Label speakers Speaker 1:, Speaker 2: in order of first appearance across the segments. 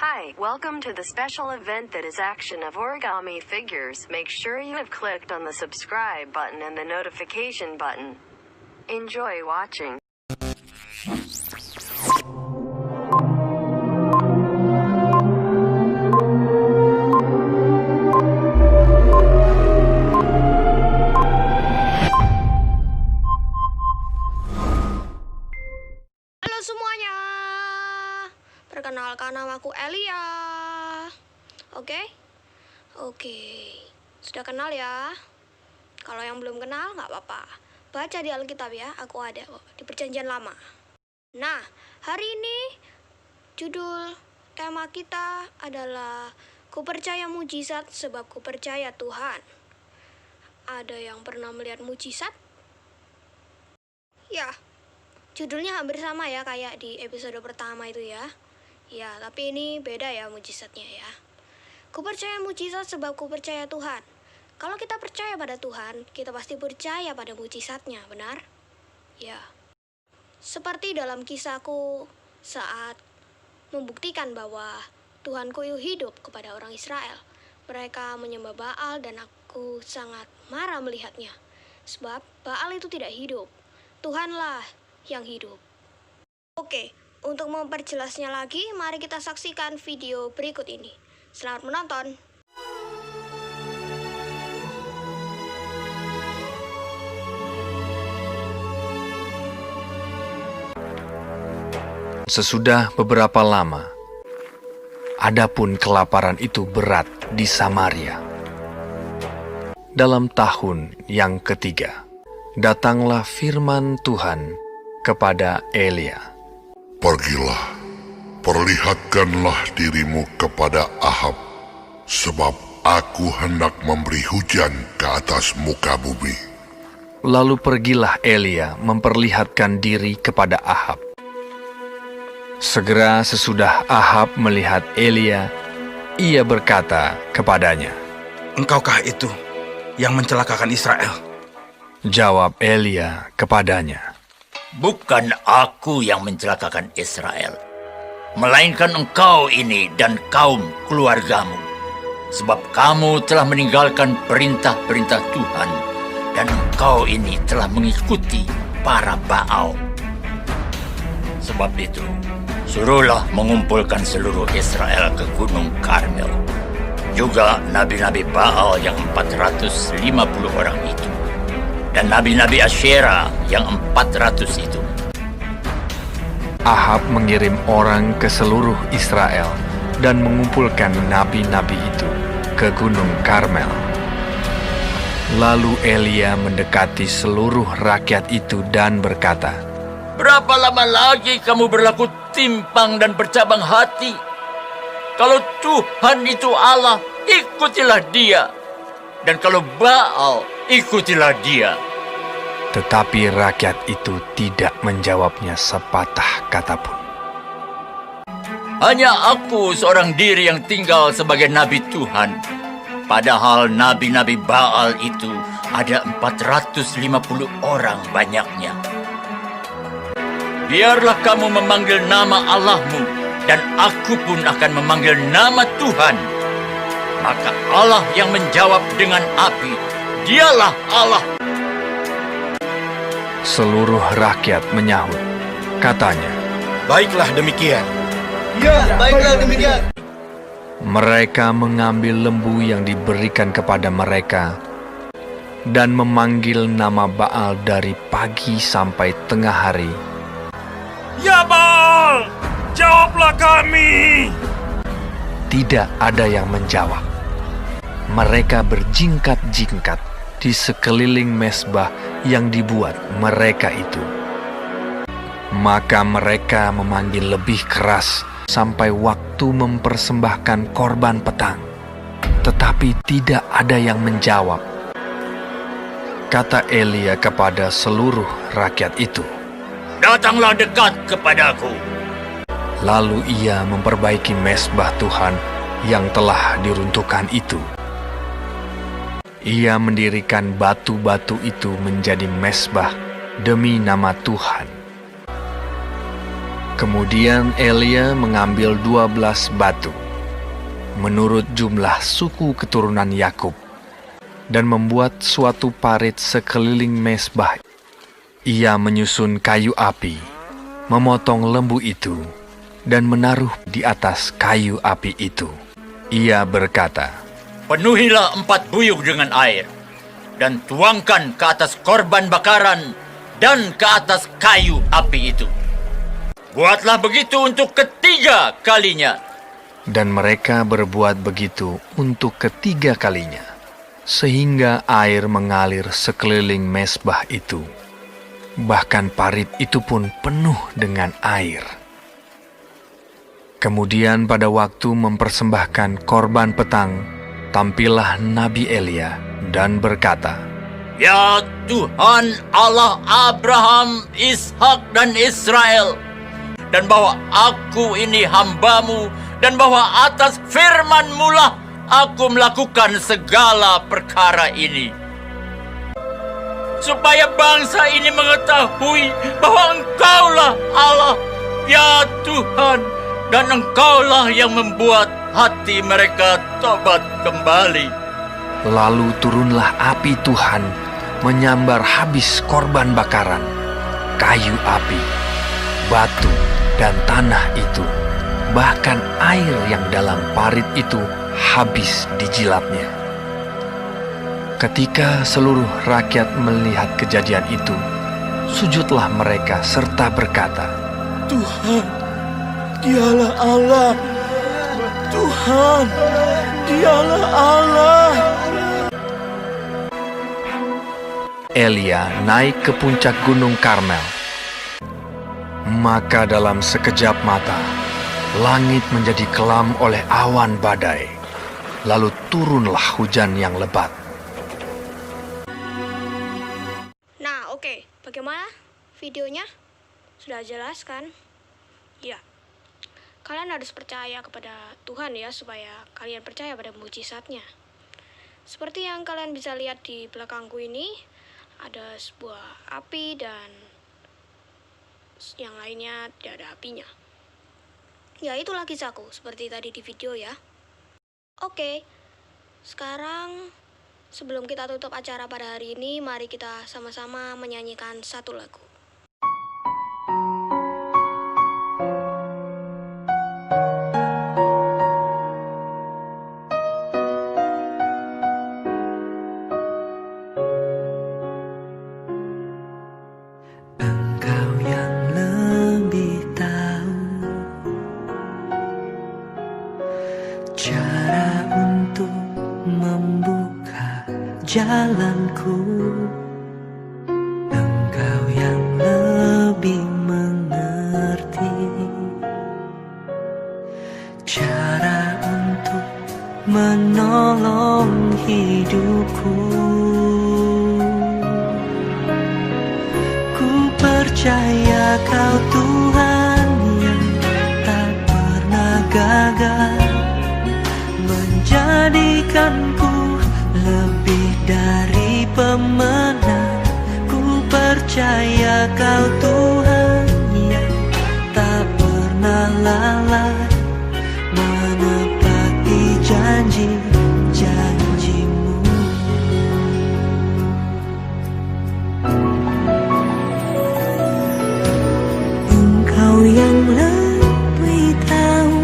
Speaker 1: Hi, welcome to the special event that is action of origami figures. Make sure you have clicked on the subscribe button and the notification button. Enjoy watching.
Speaker 2: Halo semuanya, perkenalkan namaku Elia. Oke, sudah kenal ya? Kalau yang belum kenal nggak apa-apa, baca di Alkitab ya, aku ada kok di Perjanjian Lama. Nah, hari ini judul tema kita adalah Ku percaya mujizat sebab ku percaya Tuhan. Ada yang pernah melihat mujizat? Ya, judulnya hampir sama ya kayak di episode pertama itu ya. Ya, tapi ini beda ya mujizatnya ya. Ku percaya mujizat sebab ku percaya Tuhan. Kalau kita percaya pada Tuhan, kita pasti percaya pada mujizatnya, benar? Ya. Seperti dalam kisahku saat membuktikan bahwa Tuhanku hidup kepada orang Israel. Mereka menyembah Baal dan aku sangat marah melihatnya. Sebab Baal itu tidak hidup. Tuhanlah yang hidup. Oke, untuk memperjelasnya lagi, mari kita saksikan video berikut ini. Selamat menonton.
Speaker 3: Sesudah beberapa lama, adapun kelaparan itu berat di Samaria. Dalam tahun yang ketiga, datanglah firman Tuhan kepada Elia.
Speaker 4: Pergilah, perlihatkanlah dirimu kepada Ahab, sebab aku hendak memberi hujan ke atas muka bumi.
Speaker 3: Lalu pergilah Elia memperlihatkan diri kepada Ahab. Segera sesudah Ahab melihat Elia, ia berkata kepadanya,
Speaker 5: "Engkaukah itu yang mencelakakan Israel?"
Speaker 3: Jawab Elia kepadanya,
Speaker 6: "Bukan aku yang mencelakakan Israel, melainkan engkau ini dan kaum keluargamu. Sebab kamu telah meninggalkan perintah-perintah Tuhan, dan engkau ini telah mengikuti para Baal. Sebab itu, suruhlah mengumpulkan seluruh Israel ke Gunung Karmel, juga nabi-nabi Baal yang 450 orang itu, dan nabi-nabi Asyera yang 400 itu."
Speaker 3: Ahab mengirim orang ke seluruh Israel dan mengumpulkan nabi-nabi itu ke Gunung Karmel. Lalu Elia mendekati seluruh rakyat itu dan berkata,
Speaker 6: "Berapa lama lagi kamu berlaku timpang dan bercabang hati? Kalau Tuhan itu Allah, ikutilah Dia. Dan kalau Baal, ikutilah dia."
Speaker 3: Tetapi rakyat itu tidak menjawabnya sepatah kata pun.
Speaker 6: "Hanya aku seorang diri yang tinggal sebagai nabi Tuhan. Padahal nabi-nabi Baal itu ada 450 orang banyaknya. Biarlah kamu memanggil nama Allahmu, dan aku pun akan memanggil nama Tuhan. Maka Allah yang menjawab dengan api, Dialah Allah."
Speaker 3: Seluruh rakyat menyahut, katanya,
Speaker 5: "Baiklah demikian."
Speaker 7: Ya, baiklah demikian.
Speaker 3: mereka mengambil lembu yang diberikan kepada mereka dan memanggil nama Baal dari pagi sampai tengah hari.
Speaker 5: "Ya Baal, jawablah kami!"
Speaker 3: Tidak ada yang menjawab. Mereka berjingkat-jingkat di sekeliling mezbah yang dibuat mereka itu. Maka mereka memanggil lebih keras sampai waktu mempersembahkan korban petang. Tetapi tidak ada yang menjawab. Kata Elia kepada seluruh rakyat itu,
Speaker 6: "Datanglah dekat kepadaku."
Speaker 3: Lalu ia memperbaiki mezbah Tuhan yang telah diruntuhkan itu. Ia mendirikan batu-batu itu menjadi mezbah demi nama Tuhan. Kemudian Elia mengambil 12 batu, menurut jumlah suku keturunan Yakub, dan membuat suatu parit sekeliling mezbah. Ia menyusun kayu api, memotong lembu itu, dan menaruh di atas kayu api itu. Ia berkata,
Speaker 6: Penuhilah 4 buyung dengan air, dan tuangkan ke atas korban bakaran dan ke atas kayu api itu. Buatlah begitu untuk ketiga kalinya.
Speaker 3: Dan mereka berbuat begitu untuk ketiga kalinya, sehingga air mengalir sekeliling mezbah itu. Bahkan parit itu pun penuh dengan air. Kemudian pada waktu mempersembahkan korban petang, tampillah Nabi Elia dan berkata,
Speaker 6: Ya Tuhan Allah Abraham, Ishak dan Israel, dan bahwa aku ini hamba-Mu, dan bahwa atas firman-Mu lah aku melakukan segala perkara ini, supaya bangsa ini mengetahui bahwa Engkaulah Allah, ya Tuhan, dan Engkaulah yang membuat hati mereka tobat kembali.
Speaker 3: Lalu turunlah api Tuhan menyambar habis korban bakaran, kayu api, batu, dan tanah itu. Bahkan air yang dalam parit itu habis dijilatnya. Ketika seluruh rakyat melihat kejadian itu, sujudlah mereka serta berkata,
Speaker 5: Tuhan, Dialah Allah. Tuhan, Dialah Allah.
Speaker 3: Elia naik ke puncak gunung Karmel. Maka dalam sekejap mata, langit menjadi kelam oleh awan badai. Lalu turunlah hujan yang lebat.
Speaker 2: Nah, oke. Bagaimana videonya? Sudah jelas kan? Ya. Kalian harus percaya kepada Tuhan ya, supaya kalian percaya pada mujizatnya. Seperti yang kalian bisa lihat di belakangku ini, ada sebuah api dan yang lainnya tidak ada apinya. Ya, itulah kisahku seperti tadi di video ya. Oke, sekarang sebelum kita tutup acara pada hari ini, mari kita sama-sama menyanyikan satu lagu.
Speaker 8: Cara untuk membuka jalanku, Engkau yang lebih mengerti. Cara untuk menolong hidupku, ku percaya Kau Tuhan yang tak pernah gagal, menjadikanku lebih dari pemenang. Ku percaya Kau Tuhan yang tak pernah lalai, menepati janji-janji-Mu. Engkau yang lebih tahu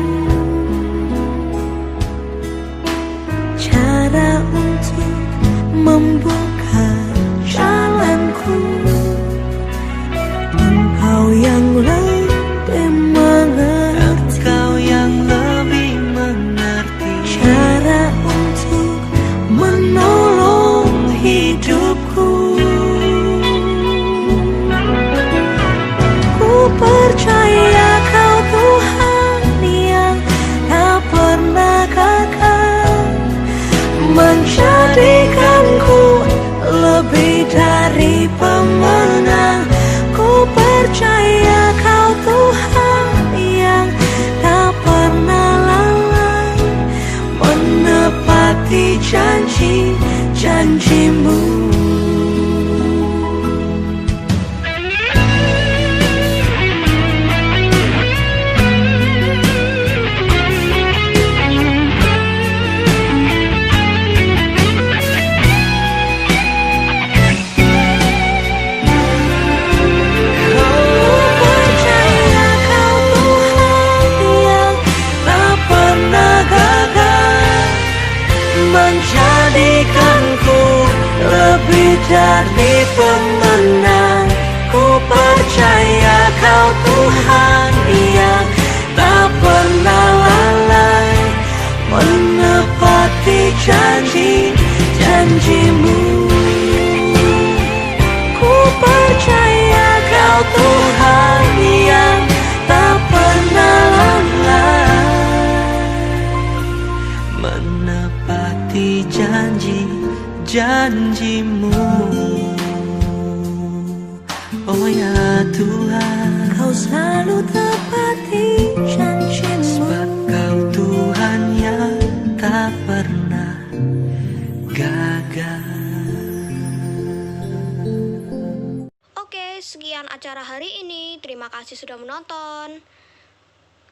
Speaker 8: cara untuk membuka jalanku. Engkau yang lebih mengerti, Engkau yang lebih mengerti cara untuk menolong hidupku. Ku percaya Kau Tuhan yang tak pernah gagal, menjadikanku lebih dari pemenang. Ku percaya Kau Tuhan yang tak pernah lalai, menepati janji-janji-Mu. dari pemenang. Ku percaya Kau Tuhan yang tak pernah lalai menepati janji-janji-Mu. Ku percaya Kau Tuhan yang tak pernah lalai menepati janji-janji-Mu. Oh ya Tuhan, Kau selalu tepati janji-Mu, sebab Kau Tuhan yang tak pernah gagal.
Speaker 2: Oke, sekian acara hari ini. Terima kasih sudah menonton.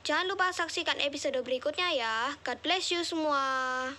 Speaker 2: Jangan lupa saksikan episode berikutnya ya. God bless you semua.